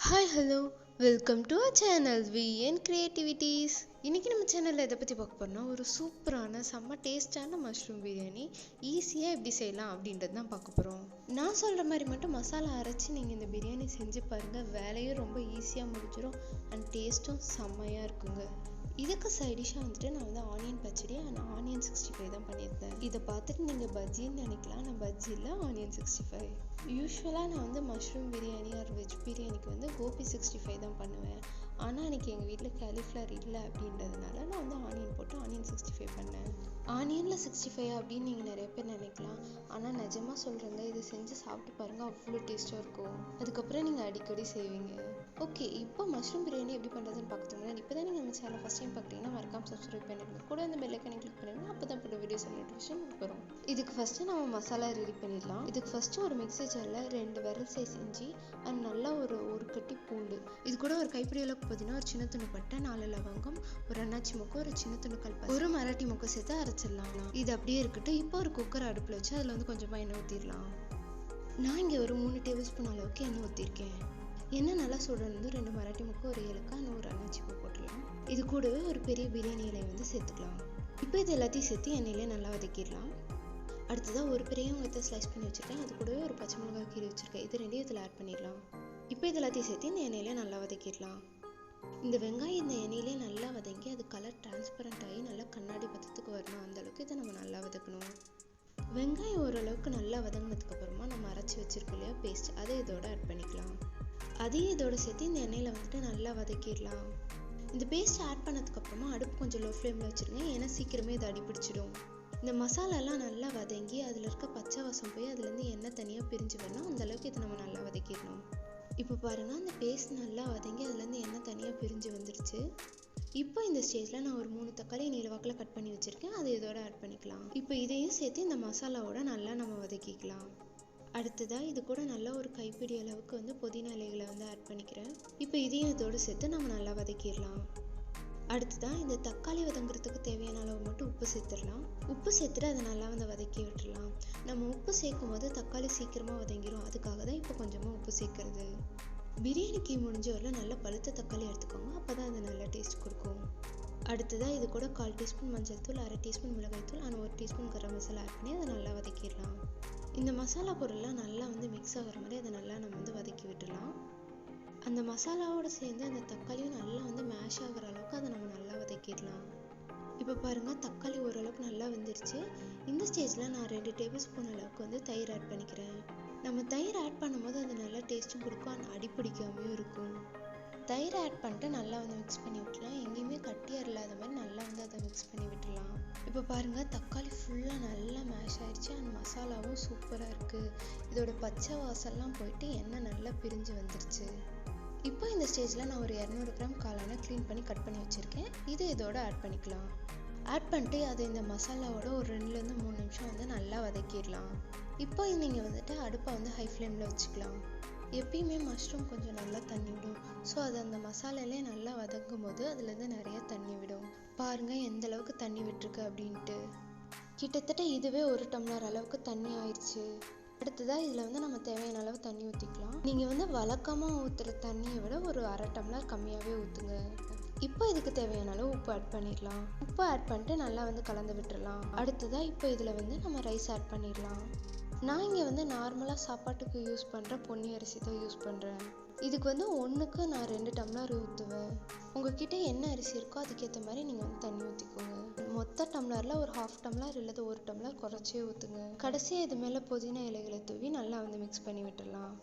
Hi hello welcome to our channel V N Creativities. இன்றைக்கி நம்ம சேனலில் எதை பற்றி பார்க்க போகிறோம்னா, ஒரு சூப்பரான செம்ம டேஸ்டான மஷ்ரூம் பிரியாணி ஈஸியாக எப்படி செய்யலாம் அப்படின்றது தான் பார்க்க போகிறோம். நான் சொல்கிற மாதிரி மட்டும் மசாலா அரைச்சி நீங்கள் இந்த பிரியாணி செஞ்சு பாருங்கள், வேலையும் ரொம்ப ஈஸியாக முடிஞ்சிடும் அண்ட் டேஸ்ட்டும் செம்மையாக இருக்குங்க. இதுக்கு சைடிஷாக வந்துட்டு நான் வந்து ஆனியன் பச்சடி அண்ட் ஆனியன் 65 தான் பண்ணியிருந்தேன். இதை பார்த்துட்டு நீங்கள் பஜ்ஜின்னு நினைக்கலாம், நான் பஜ்ஜி இல்லை, ஆனியன் 65. யூஸ்வலாக நான் வந்து மஷ்ரூம் பிரியாணி ஆர் வெஜ் பிரியாணிக்கு வந்து கோபி 65 தான் பண்ணுவேன். ஆனால் அன்றைக்கி எங்கள் வீட்டில் காலிஃப்ளவர் இல்லை அப்படின்றதுனால நான் வந்து ஆனியன் போட்டு ஆனியன் 65 பண்ணேன். ஆனியனில் 65 அப்படின்னு நீங்கள் நிறைய பேர் நினைக்கலாம், ஆனால் நிஜமாக சொல்கிறேங்க, இது செஞ்சு சாப்பிட்டு பாருங்கள், அவ்வளோ டேஸ்ட்டாக இருக்கும். அதுக்கப்புறம் நீங்கள் அடிக்கடி செய்வீங்க. ஓகே, இப்போ மஷ்ரூம் பிரியாணி எப்படி பண்ணுறதுன்னு பார்க்கறதுக்கு முன்னாடி இப்போ தான் நீங்கள் நம்ம சேனல் ஃபஸ்ட் டைம் பார்க்குறீங்கன்னா மறக்காம சப்ஸ்கிரைப் பண்ணிடுங்க, கூட அந்த பெல் ஐக்கனை கிளிக் பண்ணிடுங்க, அப்போ தான் போட்ட வீடியோஸ் நோட்டிஃபிகேஷன் வரும். இதுக்கு ஃபஸ்ட்டு நம்ம மசாலா ரெடி பண்ணிடலாம். இதுக்கு ஃபஸ்ட்டு ஒரு மிக்ஸி ஜாரில் 2 விரல் சைஸ் இஞ்சி அண்ட் நல்லா ஒரு கட்டி பூண்டு, இது கூட ஒரு கைப்பிடி அளவுக்கு பார்த்தீங்கன்னா ஒரு சின்ன துண்டு பட்டை, 4 லவங்கம், ஒரு அன்னாச்சி மொக்கு, ஒரு சின்ன துண்டு கல்பாசி, ஒரு மராட்டி மொக்கு சேர்த்து அரைச்சிடலாம். இது அப்படியே இருக்கட்டும். இப்போ ஒரு குக்கர் அடுப்பில் வச்சு அதில் வந்து கொஞ்சமாக எண்ணெய் ஊற்றிடலாம். நான் இங்கே ஒரு 3 டேபிள் ஸ்பூன் அளவுக்கு எண்ணெய் ஊற்றிருக்கேன். எண்ணெய் நல்லா சுடணும். 2 மராட்டி மொக்கு, ஒரு ஏலக்காய், 100 அன்னாச்சி பூ போட்டுடலாம். இது கூடவே ஒரு பெரிய பிரியாணி இலையை வந்து சேர்த்துக்கலாம். இப்போ இது எல்லாத்தையும் சேர்த்து எண்ணெயிலே நல்லா வதக்கிடலாம். அடுத்ததாக ஒரு பெரிய வெங்காயத்தை ஸ்லைஸ் பண்ணி வச்சுருக்கேன், அது கூடவே ஒரு பச்சை மிளகாய் கீரை வச்சுருக்கேன், இது ரெண்டையும் இதில் ஆட் பண்ணிடலாம். இப்போ இது எல்லாத்தையும் சேர்த்து இந்த எண்ணெயிலே நல்லா வதக்கிடலாம். இந்த வெங்காயம் இந்த எண்ணெயிலே நல்லா வதங்கி அது கலர் டிரான்ஸ்பரண்ட் ஆகி நல்லா கண்ணாடி பதத்துக்கு வரணும், அந்தளவுக்கு இதை நம்ம நல்லா வதக்கணும். வெங்காயம் ஓரளவுக்கு நல்லா வதங்கினதுக்கப்புறமா நம்ம அரைச்சி வச்சுருக்கோம் இல்லையா பேஸ்ட், அதை இதோட ஆட் பண்ணிக்கலாம். அதையும் இதோட சேர்த்து இந்த எண்ணெயில் வந்துட்டு நல்லா வதக்கிடலாம். இந்த பேஸ்ட் ஆட் பண்ணதுக்கப்புறமா அடுப்பு கொஞ்சம் லோ ஃப்ளேமில் வச்சுருங்க, ஏன்னா சீக்கிரமே இது அடிப்பிடிச்சிடும். இந்த மசாலாலாம் நல்லா வதங்கி அதில் இருக்க பச்சை வாசம் போய் அதுலேருந்து எண்ணெய் தனியாக பிரிஞ்சு வரணும், அந்தளவுக்கு இதை நம்ம நல்லா வதக்கிடணும். இப்போ பாருங்கள், அந்த பேஸ்ட் நல்லா வதங்கி அதுலேருந்து எண்ணெய் தனியாக பிரிஞ்சு வந்துருச்சு. இப்போ இந்த ஸ்டேஜில் நான் ஒரு 3 தக்காளி நீளவாக்கில் கட் பண்ணி வச்சுருக்கேன், அதை இதோட ஆட் பண்ணிக்கலாம். இப்போ இதையும் சேர்த்து இந்த மசாலாவோட நல்லா நம்ம வதக்கிக்கலாம். அடுத்ததாக இது கூட நல்லா ஒரு கைப்பிடி அளவுக்கு வந்து புதினா இலைகளை வந்து ஆட் பண்ணிக்கிறேன். இப்போ இதையும் இதோடு சேர்த்து நம்ம நல்லா வதக்கிடலாம். அடுத்ததாக இந்த தக்காளி வதங்குறதுக்கு தேவையான அளவு மட்டும் உப்பு சேர்த்துடலாம். உப்பு சேர்த்துட்டு அதை நல்லா வந்து வதக்கி விட்டுடலாம். நம்ம உப்பு சேர்க்கும் போது தக்காளி சீக்கிரமாக வதங்கிடும், அதுக்காக தான் இப்போ கொஞ்சமாக உப்பு சேர்க்கறது. பிரியாணிக்கு முடிஞ்ச வரலாம் நல்லா பழுத்த தக்காளி எடுத்துக்கோங்க, அப்போ தான் அது நல்லா டேஸ்ட் கொடுக்கும். அடுத்ததாக இது கூட 1/4 டீஸ்பூன் மஞ்சள் தூள், 1/2 டீஸ்பூன் மிளகாய் தூள் and 1 teaspoon garam masala add பண்ணி அதை நல்லா வதக்கிடலாம். இந்த மசாலா பொருள்லாம் நல்லா வந்து மிக்ஸ் ஆகிற மாதிரி அதை நல்லா நம்ம வந்து வதக்கி விட்டுடலாம். அந்த மசாலாவோடு சேர்ந்து அந்த தக்காளியும் நல்லா வந்து மேஷ் ஆகிற அளவுக்கு அதை நம்ம நல்லா வதக்கிடலாம். இப்போ பாருங்கள், தக்காளி ஓரளவுக்கு நல்லா வந்துருச்சு. இந்த ஸ்டேஜில் நான் 2 டேபிள் ஸ்பூன் அளவுக்கு வந்து தயிர் ஆட் பண்ணிக்கிறேன். நம்ம தயிர் ஆட் பண்ணும்போது அது நல்லா டேஸ்ட்டும் கொடுக்கும் அண்ட் அடிப்பிடிக்காமையும் இருக்கும். தயிர் ஆட் பண்ணிட்டு நல்லா வந்து மிக்ஸ் பண்ணி விட்டுலாம். எங்கேயுமே கட்டியாக இல்லாத மாதிரி நல்லா வந்து அதை மிக்ஸ் பண்ணி விட்டுலாம். இப்போ பாருங்கள், தக்காளி ஃபுல்லாக நல்லா மேஷ் ஆயிடுச்சு அண்ட் மசாலாவும் சூப்பராக இருக்குது. இதோட பச்சை வாசல்லாம் போயிட்டு எண்ணெய் நல்லா பிரிஞ்சு வந்துருச்சு. இப்போ இந்த ஸ்டேஜில் நான் ஒரு 200 கிராம் காளானை க்ளீன் பண்ணி கட் பண்ணி வச்சுருக்கேன், இதை இதோட ஆட் பண்ணிக்கலாம். ஆட் பண்ணிட்டு அதை இந்த மசாலாவோட ஒரு 2லேருந்து 3 நிமிஷம் வந்து நல்லா வதக்கிடலாம். இப்போ நீங்கள் வந்துட்டு அடுப்பை வந்து ஹை ஃப்ளேமில் வச்சுக்கலாம். எப்பயுமே மஷ்ரூம் கொஞ்சம் நல்லா தண்ணி விடும், ஸோ அது அந்த மசாலாலே நல்லா வதக்கும் போது அதுலேருந்து நிறைய தண்ணி விடும். பாருங்கள் எந்த அளவுக்கு தண்ணி விட்டுருக்கு அப்படின்ட்டு. கிட்டத்தட்ட இதுவே 1 டம்ளர் அளவுக்கு தண்ணி ஆயிடுச்சு. அடுத்ததாக இதில் வந்து நம்ம தேவையான அளவு தண்ணி ஊற்றிக்கலாம். நீங்கள் வந்து வழக்கமாக ஊற்றுற தண்ணியை விட ஒரு 1/2 டம்ளர் கம்மியாகவே ஊற்றுங்க. இப்போ இதுக்கு தேவையான அளவு உப்பு ஆட் பண்ணிடலாம். உப்பு ஆட் பண்ணிட்டு நல்லா வந்து கலந்து விட்டுடலாம். அடுத்ததாக இப்போ இதில் வந்து நம்ம ரைஸ் ஆட் பண்ணிடலாம். நான் இங்கே வந்து நார்மலாக சாப்பாட்டுக்கு யூஸ் பண்ணுற பொன்னி அரிசி தான் யூஸ் பண்ணுறேன். இதுக்கு வந்து 1க்கு நான் 2 டம்ளர் ஊற்றுவேன். உங்ககிட்ட என்ன அரிசி இருக்கோ அதுக்கேற்ற மாதிரி நீங்கள் வந்து தண்ணி ஊற்றிக்கோங்க. மொத்த டம்ளரில் ஒரு 1/2 டம்ளர் இல்லது 1 டம்ளர் குறைச்சே ஊற்றுங்க. கடைசியாக இது மேலே புதினா இலைகளை தூவி நல்லா வந்து மிக்ஸ் பண்ணி விட்டுடலாம்.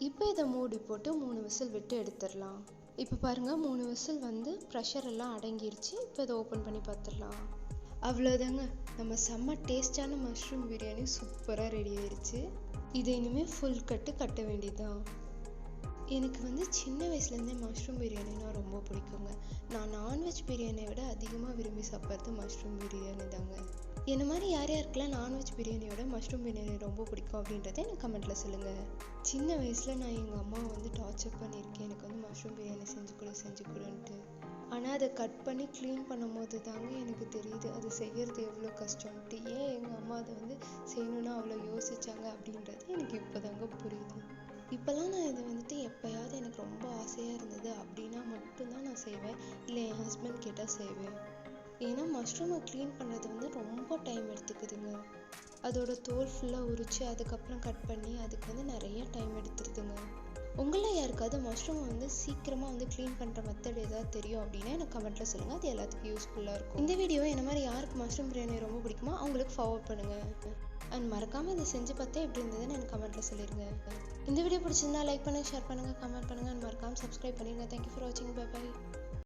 இப்போ இதை மூடி போட்டு 3 விசில் விட்டு எடுத்துடலாம். இப்போ பாருங்கள், 3 விசில் வந்து ப்ரெஷர் எல்லாம் அடங்கிருச்சு. இப்போ இதை ஓப்பன் பண்ணி பார்த்துடலாம். அவ்வளோதாங்க, நம்ம செம்ம டேஸ்டான மஷ்ரூம் பிரியாணி சூப்பராக ரெடி ஆயிடுச்சு. இதை இனிமேல் ஃபுல் கட்ட வேண்டியதுதான். எனக்கு வந்து சின்ன வயசுலேருந்தே மஷ்ரூம் பிரியாணினா ரொம்ப பிடிக்குங்க. நான் நான்வெஜ் பிரியாணியை விட அதிகமாக விரும்பி சாப்பிட்றது மஷ்ரூம் பிரியாணி தாங்க. என்ன மாதிரி யார் யாருக்கெல்லாம் நான்வெஜ் பிரியாணியோட மஷ்ரூம் பிரியாணி ரொம்ப பிடிக்கும் அப்படின்றத எனக்கு கமெண்ட்டில் சொல்லுங்கள். சின்ன வயசில் நான் எங்கள் அம்மாவை வந்து டார்ச்சர் பண்ணியிருக்கேன், எனக்கு வந்து மஷ்ரூம் பிரியாணி செஞ்சு கொடுன்ட்டு. ஆனால் அதை கட் பண்ணி க்ளீன் பண்ணும் போது தாங்க எனக்கு தெரியுது அது செய்கிறது எவ்வளோ கஷ்டம்ட்டு. ஏன் எங்கள் அம்மா அதை வந்து செய்யணுன்னா அவ்வளோ யோசித்தாங்க அப்படின்றது எனக்கு இப்போ தாங்க புரியுது. இப்போல்லாம் நான் இதை வந்துட்டு எப்போயாவது எனக்கு ரொம்ப ஆசையாக இருந்தது அப்படின்னா மட்டும்தான் நான் செய்வேன், இல்லை என் ஹஸ்பண்ட் கேட்டால் செய்வேன். ஏன்னா மஷ்ரூமை க்ளீன் பண்ணுறது வந்து ரொம்ப டைம் எடுத்துக்குதுங்க. அதோட தோல் ஃபுல்லாக உரித்து அதுக்கப்புறம் கட் பண்ணி அதுக்கு வந்து நிறைய டைம் எடுத்துருதுங்க. உங்களில் யாருக்காவது மஷ்ரூமை வந்து சீக்கிரமாக வந்து க்ளீன் பண்ணுற மெத்தட் ஏதாவது தெரியும் அப்படின்னா எனக்கு கமெண்ட்டில் சொல்லுங்கள், அது எல்லாத்துக்கும் யூஸ்ஃபுல்லாக இருக்கும். இந்த வீடியோ என்ன மாதிரி யாருக்கு மஷ்ரூம் பிரியாணி ரொம்ப பிடிக்குமோ அவங்களுக்கு ஃபார்வர்ட் பண்ணுங்கள். அண்ட் மறக்காமல் இதை செஞ்சு பார்த்தே எப்படி இருந்ததுன்னு எனக்கு கமெண்ட்டில் சொல்லிடுங்க. இந்த வீடியோ பிடிச்சிருந்தா லைக் பண்ணுங்கள், ஷேர் பண்ணுங்கள், கமெண்ட் பண்ணுங்கள், அண்ட் மறக்காமல் சப்ஸ்கிரைப் பண்ணிடுங்க. தேங்க்யூ ஃபார் வாட்சிங். Bye by.